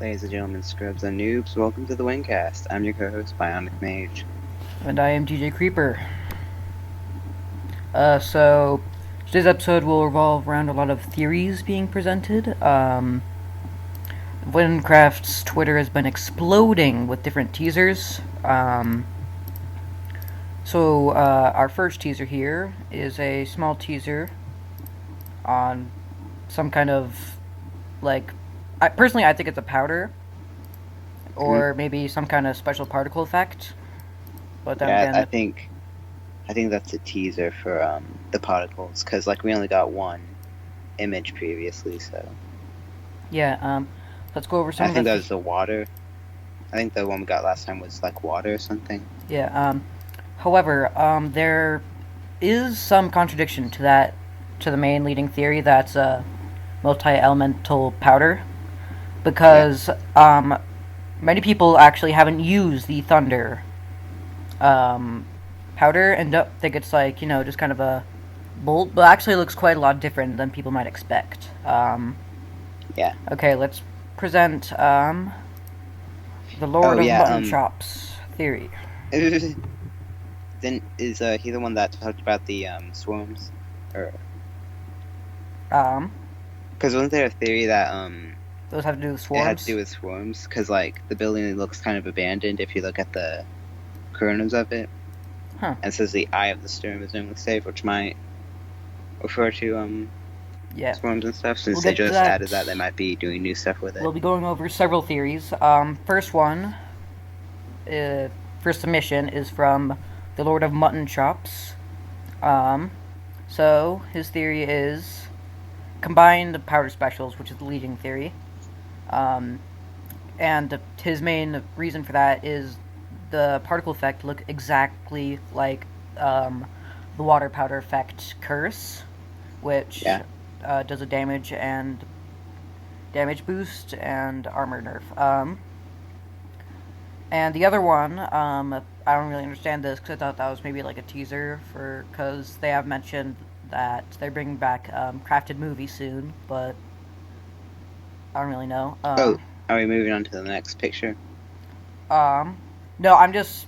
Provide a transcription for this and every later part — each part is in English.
Ladies and gentlemen, scrubs and noobs, welcome to the Wynncast. I'm your co-host, Bionic Mage. And I am DJ Creeper. So today's episode will revolve around a lot of theories being presented. Wynncraft's Twitter has been exploding with different teasers. Our first teaser here is a small teaser on some kind of, like, I think it's a powder, Mhm. or maybe some kind of special particle effect. But then Yeah, I again, think I think that's a teaser for the particles, because we only got one image previously, so yeah, let's go over I some of think that the. was the water. I think the one we got last time was like water or something. Yeah, however, there is some contradiction to the main leading theory that's a multi-elemental powder, Yeah. because many people actually haven't used the thunder um, powder and don't think it's like, just kind of a bolt, but actually looks quite a lot different than people might expect. Yeah. Okay, let's present the Oh Lord of yeah. Mutton Chops theory. Then is he the one that talked about the swarms? Or Um, because wasn't there a theory that those have to do with it had to do swarms. with swarms? Because the building looks kind of abandoned if you look at the corners of it. Huh. And says the eye of the storm is normally safe, which might refer to Yeah. swarms and stuff. We'll Since they get to just added that. that, they might be doing new stuff with We'll it. be going over several theories. First one, uh, for submission, is from the Lord of Mutton Chops. Um, his theory is combined powder specials, which is the leading theory. Um, and his main reason for that is the particle effect look exactly like the water powder effect curse, which Yeah. does a damage boost and armor nerf. And the other one, I don't really understand this because I thought that was maybe like a teaser for, because they have mentioned that they're bringing back crafted movie soon, but I don't really know. Oh, are we moving on to the next picture? Um, no, I'm just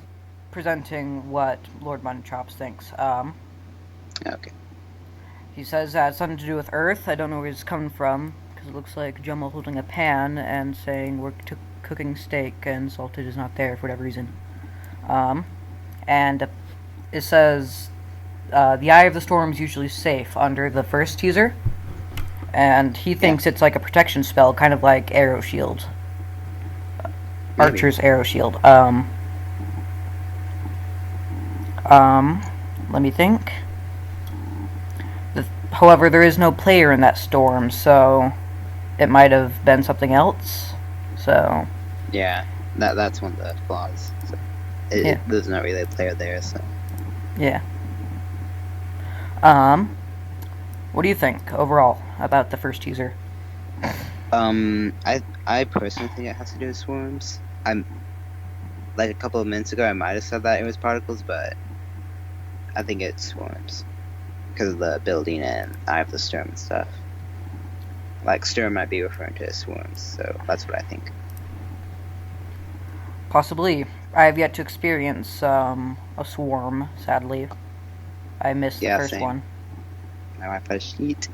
presenting what Lord Munchops thinks. Okay. He says that it's something to do with Earth. I don't know where it's coming from because it looks like Jumbo holding a pan and saying we're cooking steak and salted is not there for whatever reason. Um, and it says the Eye of the Storm is usually safe under the first teaser, and he Yeah. thinks it's like a protection spell, kind of like Arrow Shield, Maybe. Archer's Arrow Shield. Um, Let me think. However, there is no player in that storm, so it might have been something else. So Yeah. That's one of the flaws. So yeah, there's not really a player there. So yeah. Um, what do you think overall about the first teaser? I personally think it has to do with swarms. I'm like a couple of minutes ago, I might have said that it was particles, but I think it's swarms because of the building and eye of the storm and stuff. Like storm might be referring to as swarms, so that's what I think. Possibly. I have yet to experience a swarm. Sadly, I missed the Yeah, first same. one. My Wi-Fi's shit.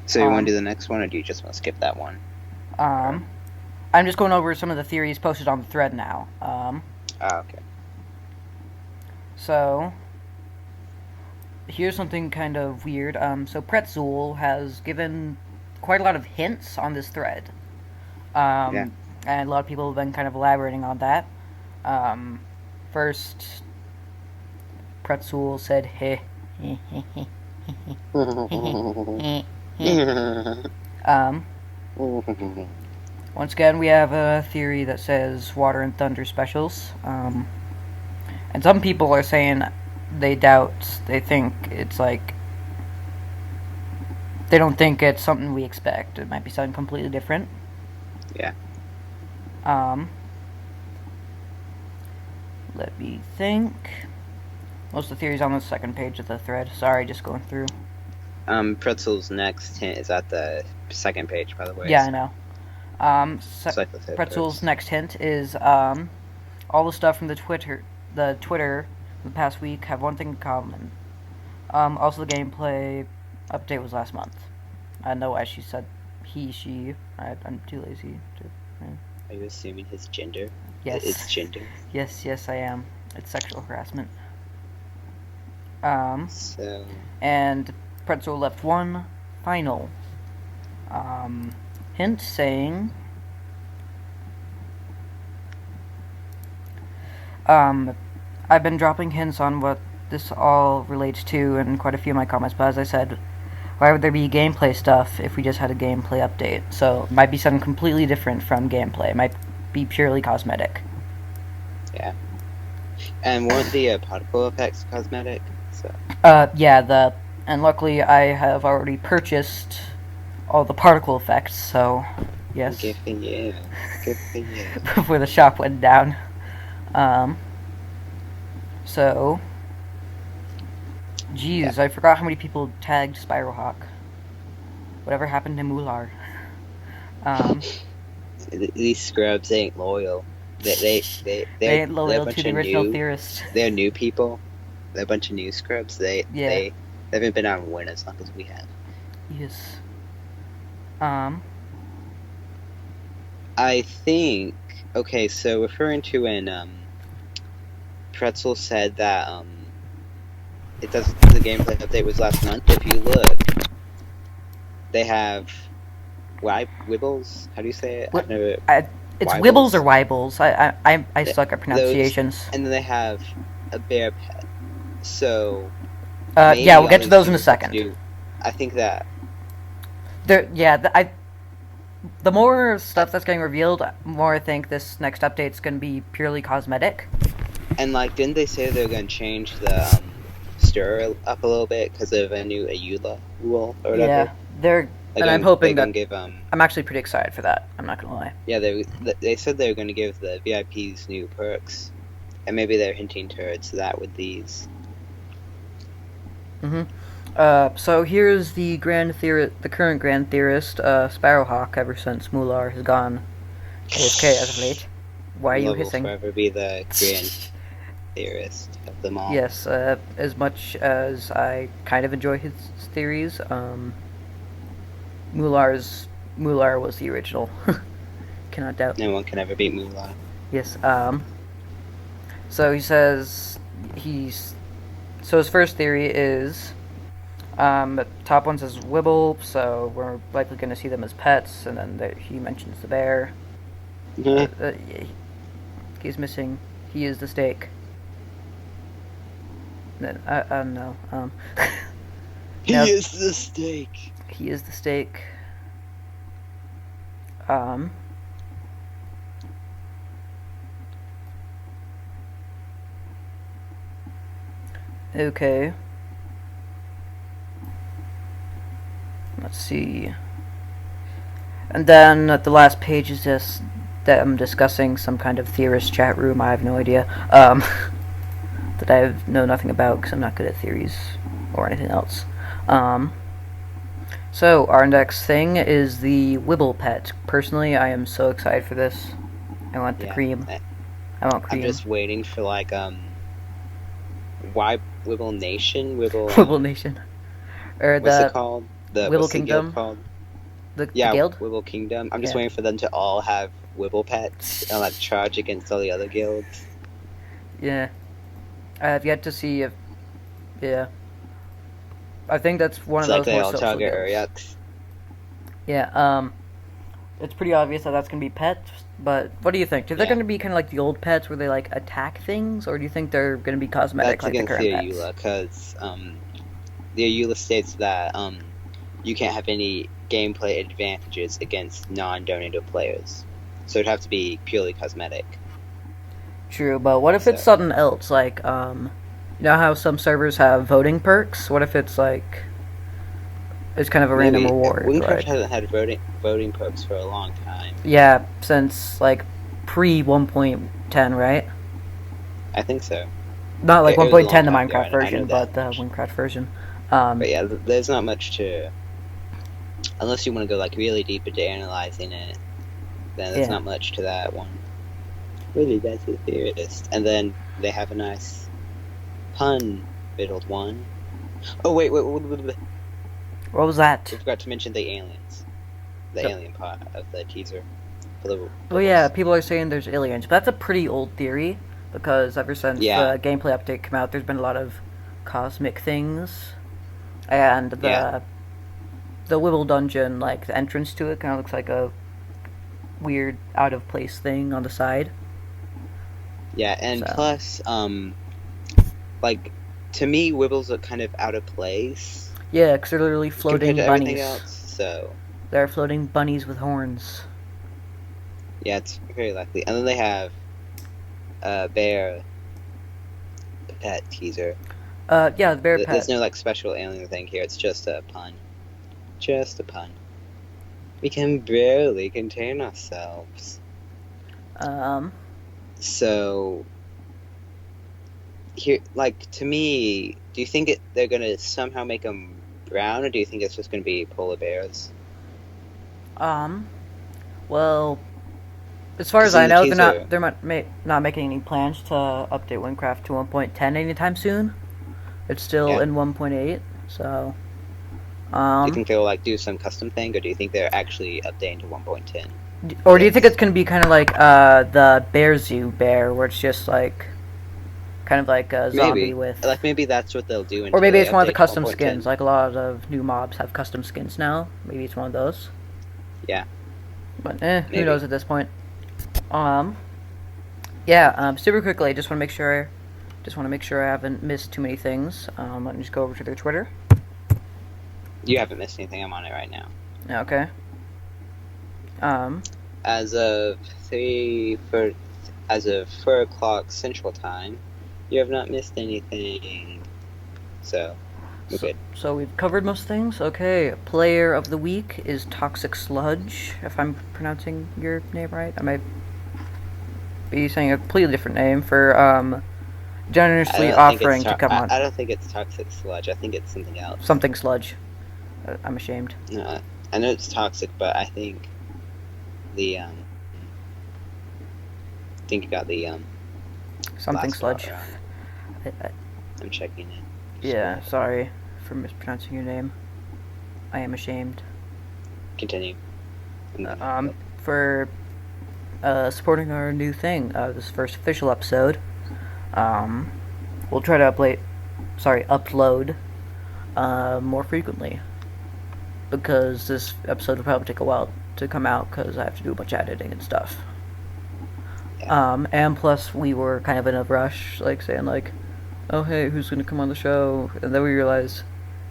So you want Um, to do the next one, or do you just want to skip that one? Or, um, I'm just going over some of the theories posted on the thread now. okay. So here's something kind of weird. So Pretzel has given quite a lot of hints on this thread. Yeah. Um, and a lot of people have been kind of elaborating on that. Um, First, Pretzel said, "Heh, heh, heh, heh, heh, heh, heh." Um, Once again, we have a theory that says water and thunder specials. And some people are saying they doubt, they think it's like, they don't think it's something we expect. It might be something completely different. Yeah. Um, Let me think. Most of the theories on the second page of the thread. Sorry, just going through. Pretzel's next hint is at the second page, by the way. Yeah, I So. know. Cycle through Pretzel's perks. next hint is all the stuff from the Twitter the past week have one thing in common. Also, the gameplay update was last month. I know why she said he, she. I'm too lazy to. Are you assuming his gender? Yes. It's gender. Yes, I am. It's sexual harassment. So. And Pretzel left one final hint saying. I've been dropping hints on what this all relates to in quite a few of my comments, but as I said, why would there be gameplay stuff if we just had a gameplay update? So it might be something completely different from gameplay. It might be purely cosmetic. Yeah. And weren't the particle effects cosmetic? So. Yeah, and luckily I have already purchased all the particle effects, so yes. Good for you. Good for you. Before the shop went down. So, geez, I forgot how many people tagged Spiralhawk. Whatever happened to Moolar? These scrubs ain't loyal. They ain't loyal to the original theorist. They're new people. They're a bunch of new scrubs. They haven't been on Wynn as long as we have. Yes. I think okay. So referring to when Pretzel said that the gameplay update was last month. If you look, they have Wibbles. How do you say it? It's Wibbles or Wibbles. I suck at pronunciations. Those, and then they have a bear pet. So yeah, we'll get to those in a second. I think that the more stuff that's getting revealed, more I think this next update's going to be purely cosmetic. And like, didn't they say they're going to change the stir up a little bit because of a new Ayula rule or whatever? Yeah, and I'm hoping that give, I'm actually pretty excited for that. I'm not gonna lie. Yeah, they said they were going to give the VIPs new perks, and maybe they're hinting towards that with these. So here's the current Grand Theorist, Sparrowhawk. Ever since Moolar has gone AFK as of late. Why are you hissing? Will forever be the Grand Theorist of them all. Yes, as much as I kind of enjoy his theories, Moolar was the original. Cannot doubt. No one can ever beat Moolar. Yes. So he says so his first theory is the top one says Wibble, so we're likely going to see them as pets, and then he mentions the bear. He's missing. He is the steak. I don't know. He is the steak. He is the steak. Okay. Let's see. And then at the last page is just that I'm discussing some kind of theorist chat room. I have no idea. That I know nothing about because I'm not good at theories or anything else. So our next thing is the Wibble pet. Personally, I am so excited for this. I want the cream. I want cream. I'm just waiting for like why Wibble Nation? Wibble Nation. Or what's it called? Wibble Kingdom. The guild? Wibble Kingdom. I'm just waiting for them to all have Wibble pets and like charge against all the other guilds. Yeah. I have yet to see if. Yeah. I think that's one of those more social target guilds. Yeah, it's pretty obvious that that's going to be pets, but what do you think? Do they going to be kind of like the old pets where they like attack things, or do you think they're going to be cosmetic like the current pets? That's against the Ayula, because the Ayula states that you can't have any gameplay advantages against non-donated players, so it'd have to be purely cosmetic. True, but what if it's something else, like, you know how some servers have voting perks? What if it's like, it's kind of a random reward? Wynncast hasn't had voting perks for a long time. Yeah, since like pre 1.10, right? I think so. Not like 1.10 the Minecraft version, but the Wynncast version. But yeah, there's not much to, unless you want to go like really deep into analyzing it. then there's Yeah. not much to that one. Really, that's the theorist. And then they have a nice pun-riddled one. Oh, wait. What was that? We forgot to mention the aliens. The Yep. alien part of the teaser. For the Well, yeah, people are saying there's aliens, but that's a pretty old theory because ever since Yeah. the gameplay update came out, there's been a lot of cosmic things, and Yeah. the Wibble dungeon, like the entrance to it, kind of looks like a weird out of place thing on the side. Yeah, and So. plus, like, to me, Wibbles look kind of out of place Yeah, because they're literally compared floating to everything bunnies. else. So They're floating bunnies with horns. yeah, it's very likely. And then they have a bear pet teaser. Yeah, the bear pet. There's no like special alien thing here. It's just a pun. Just a pun. We can barely contain ourselves. So here, like, to me, do you think they're gonna somehow make them brown, or do you think it's just gonna be polar bears? Well, as far as 'Cause in I the know, teaser- they're not making any plans to update Wynncraft to 1.10 anytime soon. It's still Yeah. in 1.8, so. Do you think they'll like do some custom thing, or do you think they're actually updating to 1.10? Or do you think it's gonna be kind of like the Bear Zoo bear, where it's just like kind of like a zombie Maybe. with, Like maybe that's what they'll do. or maybe it's one of the update to custom 1.10. skins. Like a lot of new mobs have custom skins now. Maybe it's one of those. Yeah. But who Maybe. knows at this point. Yeah. Super quickly, just want to make sure I haven't missed too many things. Let me just go over to their Twitter. You haven't missed anything. I'm on it right now. Okay. As of 4 o'clock Central Time, you have not missed anything. So, we're good. So we've covered most things. Okay. Player of the week is Toxic Sludge, if I'm pronouncing your name right. I might be saying a completely different name for generously offering to come on. I don't think it's Toxic Sludge. I think it's something else. Something Sludge. I'm ashamed. No, I know it's toxic, but I think the I think you got the Something last Sludge. part wrong. I'm checking it. Yeah, sorry for mispronouncing your name. I am ashamed. Continue. For supporting our new thing, this first official episode. We'll try to upload more frequently, because this episode will probably take a while to come out because I have to do a bunch of editing and stuff. Yeah. And plus we were kind of in a rush, like saying like, oh hey, who's gonna come on the show? And then we realized,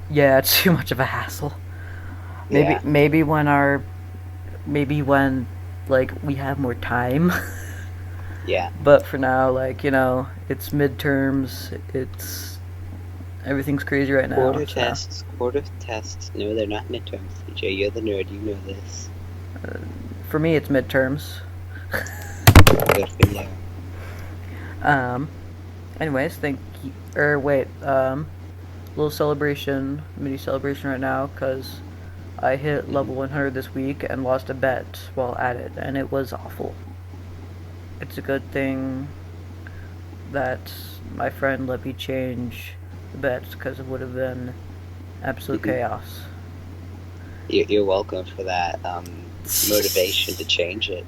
yeah, it's too much of a hassle. Maybe when like we have more time. Yeah. But for now, like, it's midterms, everything's crazy right now. Quarter tests. No, they're not midterms, CJ. You're the nerd. You know this. For me, it's midterms. Good for you. Anyways, mini celebration right now, because I hit level 100 this week and lost a bet while at it, and it was awful. It's a good thing that my friend let me change the bets, because it would have been absolute chaos. You're welcome for that motivation to change it.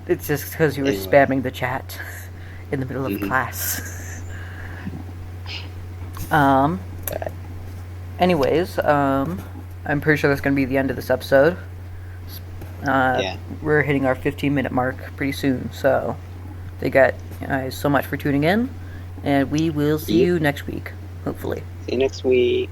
It's just because you were spamming the chat in the middle of class. Anyways, I'm pretty sure that's going to be the end of this episode. We're hitting our 15-minute mark pretty soon, so thank you guys so much for tuning in, and we will see you next week, hopefully. See you next week.